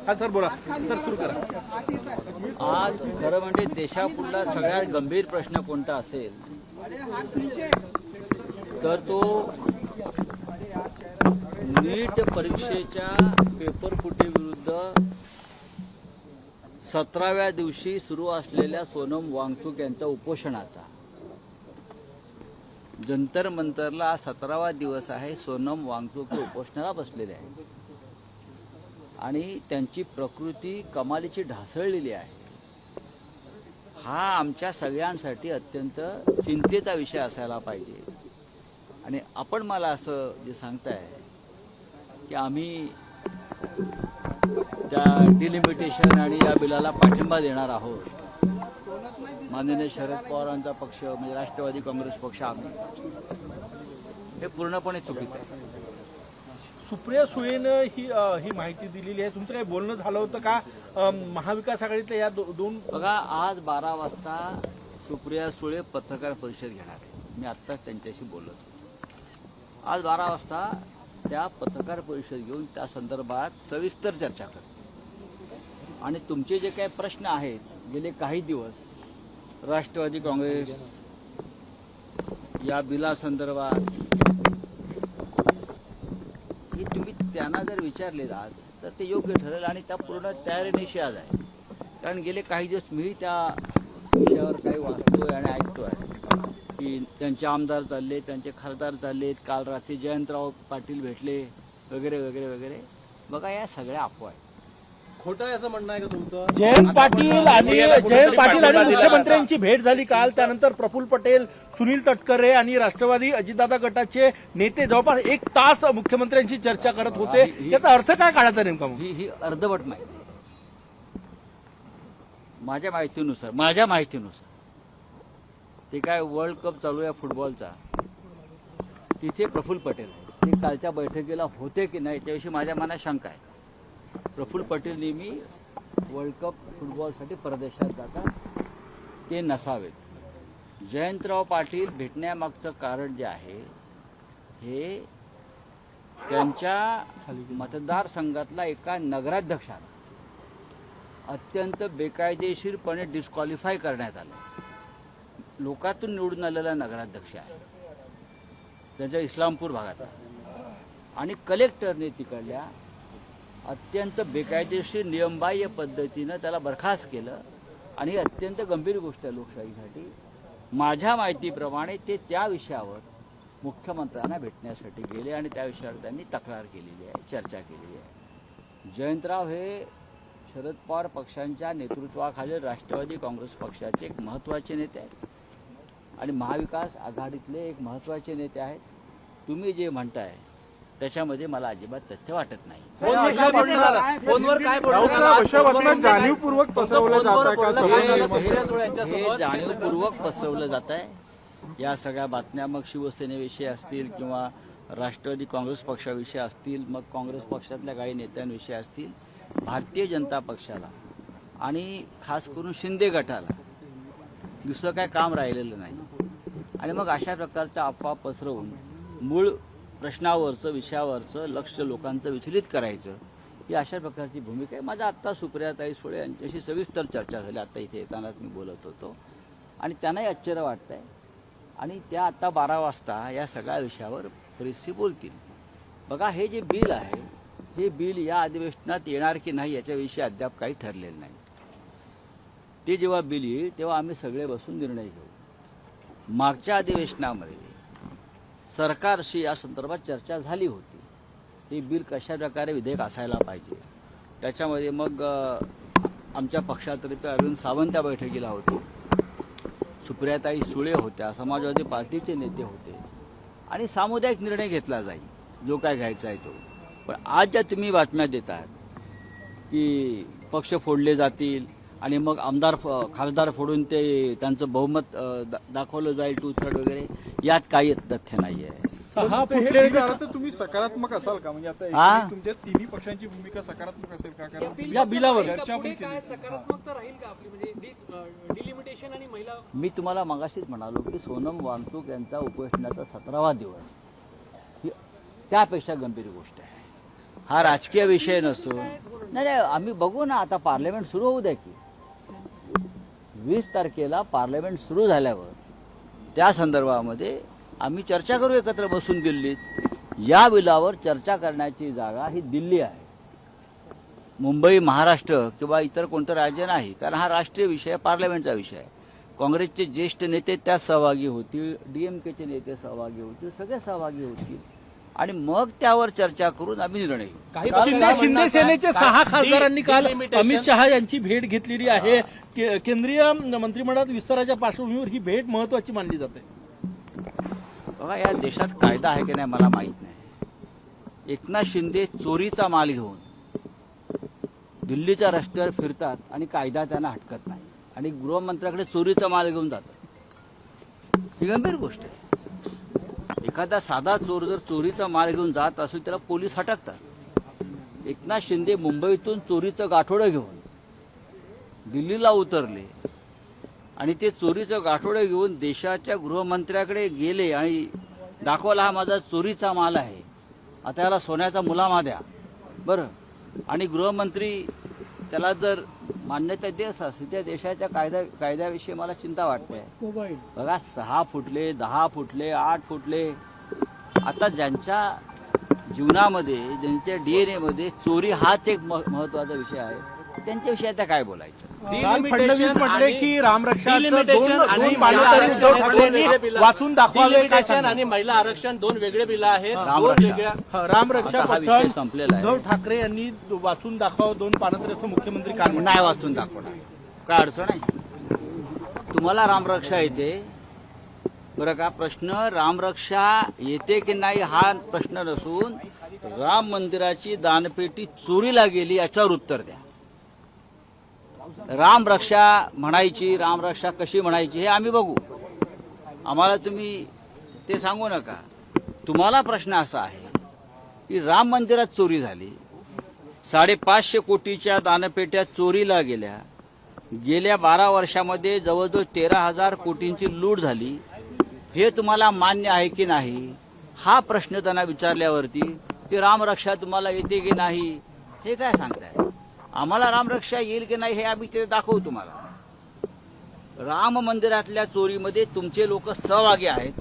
हा सर बोला सर, सुरू करा। आज खरं म्हणजे देशापुढला सगळ्यात गंभीर प्रश्न कोणता असेल तर तो नीट परीक्षेच्या पेपरफुटीविरुद्ध 17व्या दिवशी सुरू असलेल्या सोनम वांगचुक यांचा उपोषणाचा। जंतर मंतरला 17वा दिवस आहे। सोनम वांगचुक उपोषणाला बसलेले आहे आणि त्यांची प्रकृती कमालीची ढासळलेली आहे। हा आमच्या सगळ्यांसाठी अत्यंत चिंतेचा विषय असायला पाहिजे। आणि आपण मला असं जे सांगताय की आम्ही त्या डिलिमिटेशन आणि या बिलाला पाठिंबा देणार आहोत, माननीय शरद पवारांचा पक्ष म्हणजे राष्ट्रवादी काँग्रेस पक्ष आम्ही, हे पूर्णपणे चुकीचं आहे। सुप्रिया सुळेनं ही माहिती दिलेली आहे। तुमचं काही बोलणं झालं होतं का महाविकास आघाडीतल्या या दोन? बघा, आज 12 वाजता सुप्रिया सुळे पत्रकार परिषद घेणार आहे। मी आत्ताच त्यांच्याशी बोलत होतो। आज 12 वाजता त्या पत्रकार परिषद घेऊन त्या संदर्भात सविस्तर चर्चा करतो आणि तुमचे जे काही प्रश्न आहेत गेले काही दिवस राष्ट्रवादी काँग्रेस या बिलासंदर्भात हे तुम्ही त्यांना जर विचारलेत आज तर ते योग्य ठरेल आणि त्या पूर्ण तयारीनिशी आज आहे। कारण गेले काही दिवस मी त्या विषयावर काही वाचतोय आणि ऐकतोय की त्यांचे आमदार चालले, त्यांचे खासदार चाललेत, काल रात्री जयंतराव पाटील भेटले वगैरे वगैरे वगैरे। बघा, या सगळ्या अफवा आहेत। खोटं आहे असं म्हणणं आहे का तुमचं? जयंत पाटील आणि मुख्यमंत्र्यांची भेट झाली काल। त्यानंतर प्रफुल्ल पटेल, सुनील तटकरे आणि राष्ट्रवादी अजितदादा गटाचे नेते जवळपास 1 तास मुख्यमंत्र्यांशी चर्चा करत होते। याचा अर्थ काय काढायचा नेमका? ही अर्धवट माहिती माझ्या माहितीनुसार ते काय वर्ल्ड कप चालू आहे फुटबॉलचा, तिथे प्रफुल्ल पटेल ते कालच्या बैठकीला होते की नाही त्याविषयी माझ्या मनात शंका आहे। प्रफुल्ल पटेल नेहमी वर्ल्ड कप फुटबॉलसाठी परदेशात जातात, ते नसावेत। जयंतराव पाटील भेटण्यामागचं कारण जे आहे हे त्यांच्या मतदारसंघातला एका नगराध्यक्षाला अत्यंत बेकायदेशीरपणे डिस्क्वालिफाय करण्यात आलं। लोकातून निवडून आलेला नगराध्यक्ष आहे, त्यांच्या इस्लामपूर भागातला, आणि कलेक्टरने तिकडल्या अत्यंत बेकायदेशीर नियमबाह्य पद्धतीनं त्याला बरखास्त केलं आणि ही अत्यंत गंभीर गोष्ट आहे लोकशाहीसाठी। माझ्या माहितीप्रमाणे ते त्या विषयावर मुख्यमंत्र्यांना भेटण्यासाठी गेले आणि त्या विषयावर त्यांनी तक्रार केलेली आहे, चर्चा केलेली आहे। जयंतराव हे शरद पवार पक्षांच्या नेतृत्वाखालील राष्ट्रवादी काँग्रेस पक्षाचे एक महत्त्वाचे नेते आहेत आणि महाविकास आघाडीतले एक महत्त्वाचे नेते आहेत। तुम्ही जे म्हणताय त्याच्यामध्ये मला अजिबात तथ्य वाटत नाही। फोनवर काय बोलणं जाणीवपूर्वक पसरवलं जातं का? हे जाणीवपूर्वक पसरवलं जात आहे। या सगळ्या बातम्या मग शिवसेनेविषयी असतील किंवा राष्ट्रवादी काँग्रेस पक्षाविषयी असतील, मग काँग्रेस पक्षातल्या काही नेत्यांविषयी असतील, भारतीय जनता पक्षाला आणि खास करून शिंदे गटाला दुसरं काय काम राहिलेलं नाही। आणि मग अशा प्रकारच्या अफवा पसरवून मूळ प्रश्नावरचं विषयावरचं लक्ष लोकांचं विचलित करायचं ही अशा प्रकारची भूमिका आहे। माझा आत्ता सुप्रियाताई सुळे यांच्याशी सविस्तर चर्चा झाली, आत्ता इथे येतानाच मी बोलत होतो आणि त्यांनाही आश्चर्य वाटतंय आणि त्या आत्ता 12 वाजता या सगळ्या विषयावर परिस्थिती बोलतील। बघा, हे जे बिल आहे हे बिल या अधिवेशनात येणार की नाही याच्याविषयी अद्याप काही ठरलेलं नाही। ते जेव्हा बिल येईल तेव्हा आम्ही सगळे बसून निर्णय घेऊ। मागच्या अधिवेशनामध्ये सरकारशी या संदर्भात चर्चा झाली होती, हे बिल कशा प्रकारे विधेयक असायला पाहिजे। त्याच्यामध्ये मग आमच्या पक्षातर्फे अरविंद सावंत त्या बैठकीला होते, सुप्रियाताई सुळे होत्या, समाजवादी पार्टीचे नेते होते आणि सामुदायिक निर्णय घेतला जाईल जो काय घ्यायचा आहे तो। पण आज ज्या तुम्ही बातम्या देत आहात की पक्ष फोडले जातील आणि मग आमदार खासदार फोडून ते त्यांचं बहुमत दाखवलं जाईल 2/3 वगैरे, यात काही तथ्य नाही आहे। 6 फुटले तर तुम्ही सकारात्मक असाल का? म्हणजे आता तुमच्या तिन्ही पक्षांची भूमिका सकारात्मक असेल का? कारण या बिलावर चर्चा पण केली, सकारात्मकता राहील का आपली? म्हणजे डिलिमिटेशन आणि महिला, मी तुम्हाला मगाशीच म्हणालो की सोनम वांगचुक यांचा उपोषणाचा 17वा दिवस ही त्यापेक्षा गंभीर गोष्ट आहे। हा राजकीय विषय नसतो. नाही आम्ही बघू ना, आता पार्लमेंट सुरू होऊ द्या की. 20 तारखेला पार्लमेंट सुरू झाल्यावर त्या संदर्भामध्ये आम्ही चर्चा करू एकत्र बसून दिल्लीत. या बिलावर चर्चा करण्याची जागा ही दिल्ली आहे. मुंबई, महाराष्ट्र किंवा इतर कोणतं राज्य नाही, कारण हा राष्ट्रीय विषय आहे, पार्लमेंटचा विषय आहे. काँग्रेसचे ज्येष्ठ नेते त्यात सहभागी होतील, डीएमकेचे नेते सहभागी होतील, सगळे सहभागी होतील आणि मग त्यावर चर्चा करून आम्ही निर्णय घेऊ. शिंदे सेनेचे 6 खासदारांनी काल अमित शहा यांची भेट घेतलेली आहे. केंद्रीय मंत्रिमंडळात विस्ताराच्या पार्श्वभूमीवर ही भेट महत्वाची मानली जाते. बघा, या देशात कायदा आहे की नाही मला माहित नाही. एकनाथ शिंदे चोरीचा माल घेऊन दिल्लीच्या रस्त्यावर फिरतात आणि कायदा त्यांना हटकत नाही आणि गृहमंत्र्याकडे चोरीचा माल घेऊन जातात. ही गंभीर गोष्ट आहे. एखादा साधा चोर जर चोरीचा माल घेऊन जात असेल त्याला पोलीस हटकतात. एकनाथ शिंदे मुंबईतून चोरीचं गाठोडं घेऊन दिल्लीला उतरले आणि ते चोरीचं गाठोडं घेऊन देशाच्या गृहमंत्र्याकडे गेले आणि दाखवला हा माझा चोरीचा माल आहे, आता याला सोन्याचा मुलामा द्या. बरं, आणि गृहमंत्री त्याला जर मान्यता देत असेल त्या देशाच्या कायद्याविषयी मला चिंता वाटते. बघा, 6 फुटले, 10 फुटले, 8 फुटले. आता ज्यांच्या जीवनामध्ये, ज्यांच्या DNA मध्ये चोरी हाच एक महत्वाचा विषय आहे, त्यांच्याविषयी आता काय बोलायचं. फडणवीस म्हटले की रामरक्षाचं दोन पानं उद्धव ठाकरेंनी वाचून दाखवावे. आणि महिला आरक्षण 2 वेगळे बिल आहेत. रामरक्षा आता हा विषय संपलेला आहे. उद्धव ठाकरे यांनी वाचून दाखवावं 2 पानं, असं मुख्यमंत्री काल म्हणाले. नाही वाचून दाखवणार, काय अडचण आहे. तुम्हाला रामरक्षा येते बरं का. प्रश्न रामरक्षा येते की नाही हा प्रश्न नसून राम मंदिराची दानपेटी चोरीला गेली याच्यावर उत्तर द्या. रामरक्षा म्हणायची, रामरक्षा कशी म्हणायची हे आम्ही बघू. आम्हाला तुम्ही ते सांगू नका. तुम्हाला प्रश्न असा आहे की राम मंदिरात चोरी झाली, 550 कोटीच्या दानपेट्या चोरीला गेल्या, गेल्या 12 वर्षामध्ये जवळजवळ 13,000 कोटींची लूट झाली, हे तुम्हाला मान्य आहे की नाही हा प्रश्न त्यांना विचारल्यावरती ते रामरक्षा तुम्हाला येते की नाही हे काय सांगताय. आम्हाला रामरक्षा येईल की नाही हे आम्ही ते दाखवू तुम्हाला. राम मंदिरातल्या चोरीमध्ये तुमचे लोक सहभागी आहेत,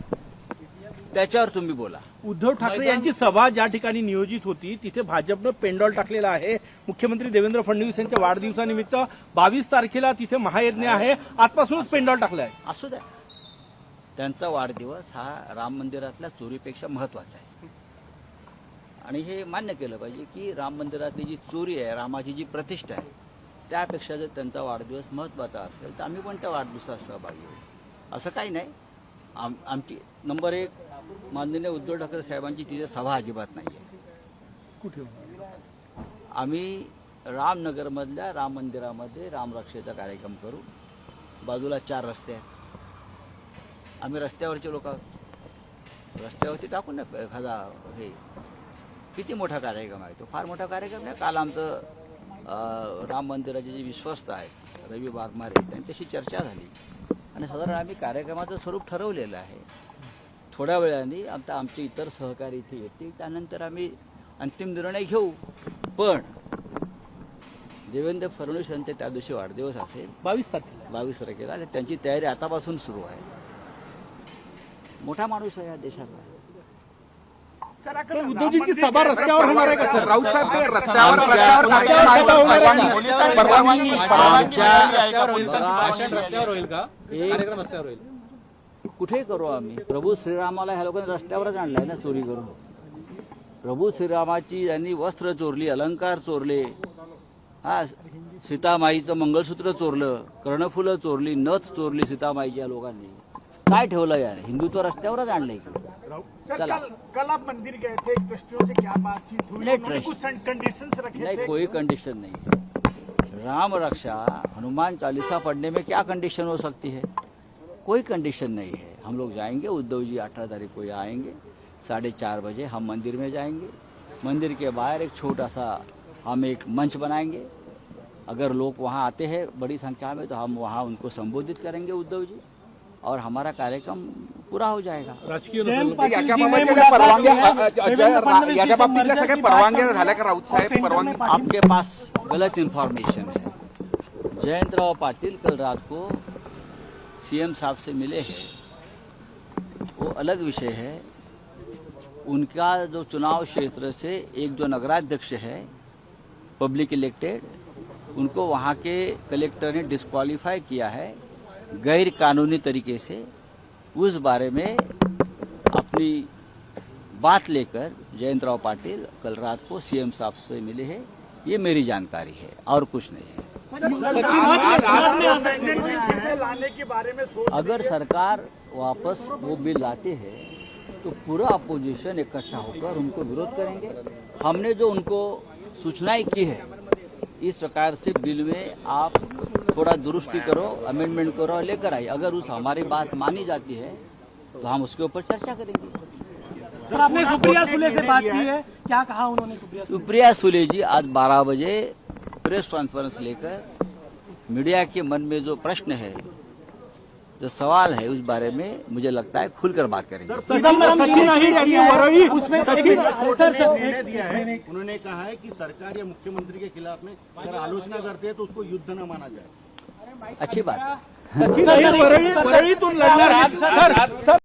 त्याच्यावर तुम्ही बोला. उद्धव ठाकरे यांची सभा ज्या ठिकाणी नियोजित होती तिथे भाजपनं पेंडॉल टाकलेला आहे. मुख्यमंत्री देवेंद्र फडणवीस यांच्या वाढदिवसानिमित्त 22 तारखेला तिथे महायज्ञ आहे. आजपासूनच पेंडॉल टाकलं आहे. असू द्या, त्यांचा वाढदिवस हा राम मंदिरातल्या चोरीपेक्षा महत्वाचा आहे आणि हे मान्य केलं पाहिजे की राम मंदिरातली जी चोरी आहे, रामाची जी प्रतिष्ठा आहे, त्यापेक्षा जर त्यांचा वाढदिवस महत्त्वाचा असेल तर आम्ही पण त्या वाढदिवसात सहभागी होऊ. असं काही नाही. आमची नंबर 1 माननीय उद्धव ठाकरे साहेबांची तिथे सभा अजिबात नाही आहे. कुठे आम्ही रामनगरमधल्या राम मंदिरामध्ये रामरक्षेचा कार्यक्रम करू. बाजूला 4 रस्ते आहेत. आम्ही रस्त्यावरचे लोक रस्त्यावरती टाकून ना एखादा हे किती मोठा कार्यक्रम आहे तो. फार मोठा कार्यक्रम नाही. काल आमचं राम मंदिराचे जे विश्वस्त आहेत रवी वाघमारे त्यांच्याशी चर्चा झाली आणि साधारण आम्ही कार्यक्रमाचं स्वरूप ठरवलेलं आहे. थोड्या वेळाने आता आमचे इतर सहकारी इथे येतील, त्यानंतर आम्ही अंतिम निर्णय घेऊ. पण देवेंद्र फडणवीस यांचा त्या दिवशी वाढदिवस असेल 22 तारखेला. त्यांची तयारी आतापासून सुरू आहे. मोठा माणूस आहे या देशातला. उद्धवजींची सभा रस्त्यावर होणार आहे का सर? राऊत साहेब ते रस्त्यावर होईल का? कार्यक्रम रस्त्यावर होईल. कुठे करू आम्ही. प्रभू श्रीरामाला ह्या लोकांनी रस्त्यावरच आणलाय ना चोरी करून. प्रभू श्रीरामाची यांनी वस्त्र चोरली, अलंकार चोरले, हा सीतामाईचं मंगळसूत्र चोरलं, कर्णफुलं चोरली, नथ चोरली सीतामाईच्या लोकांनी. काय ठेवलं यार. हिंदुत्व रस्त्यावरच आणलंय. चला, कल आप मंदिर गए थे, ट्रस्टियों से क्या बातचीत हुई? उन्होंने कुछ कंडीशंस रखे नहीं, थे? कोई कंडीशन नहीं. राम रक्षा हनुमान चालीसा पढ़ने में क्या कंडीशन हो सकती है. कोई कंडीशन नहीं है. हम लोग जाएंगे. उद्धव जी 18 तारीख को आएंगे 4:30 बजे. हम मंदिर में जाएंगे. मंदिर के बाहर एक छोटा सा हम एक मंच बनाएंगे. अगर लोग वहाँ आते हैं बड़ी संख्या में तो हम वहाँ उनको संबोधित करेंगे. उद्धव जी और हमारा कार्यक्रम पूरा हो जाएगा। जयंत पाटील याच्या जी ने बाबतच्या मुलाकात परवानग्या की है, देवेंद्र फडणवीस याच्या जी बाबतीतल्या merger सगळ्या की बात परवानग्या चल रही झाल्या है, का राऊत और साहेब सेंटर में परवानगी पाटील- आपके पास गलत इन्फॉर्मेशन है। जयंतराव पाटिल कल रात को सीएम साहब से मिले हैं, वो अलग विषय है। उनका जो चुनाव क्षेत्र से एक जो नगराध्यक्ष है पब्लिक इलेक्टेड, उनको वहाँ के कलेक्टर ने डिस्क्वालीफाई किया है गैर कानूनी तरीके से। उस बारे में अपनी बात लेकर जयंतराव पाटिल कल रात को सीएम साहब से मिले हैं, ये मेरी जानकारी है और कुछ नहीं है। लाने के बारे में सोच अगर सरकार वापस वो बिल लाते हैं तो पूरा अपोजिशन इकट्ठा होकर उनको विरोध करेंगे। हमने जो उनको सूचनाएं की है, इस प्रकार से बिल में आप थोड़ा दुरुस्ती करो, अमेंडमेंट करो, लेकर आइए। अगर उस हमारी बात मानी जाती है तो हम उसके ऊपर चर्चा करेंगे। सर, आपने सुप्रिया सुले से बात की है, क्या कहा उन्होंने सुप्रिया सुले जी आज 12 बजे प्रेस कॉन्फ्रेंस लेकर मीडिया के मन में जो प्रश्न है, जो सवाल है, उस बारे में मुझे लगता है खुलकर बात करेंगे। उन्होंने कहा है कि सरकार या मुख्यमंत्री के खिलाफ में अगर आलोचना करते हैं तो उसको युद्ध न माना जाए। अच्छी बात है। वरळीतून लढणार आहात सर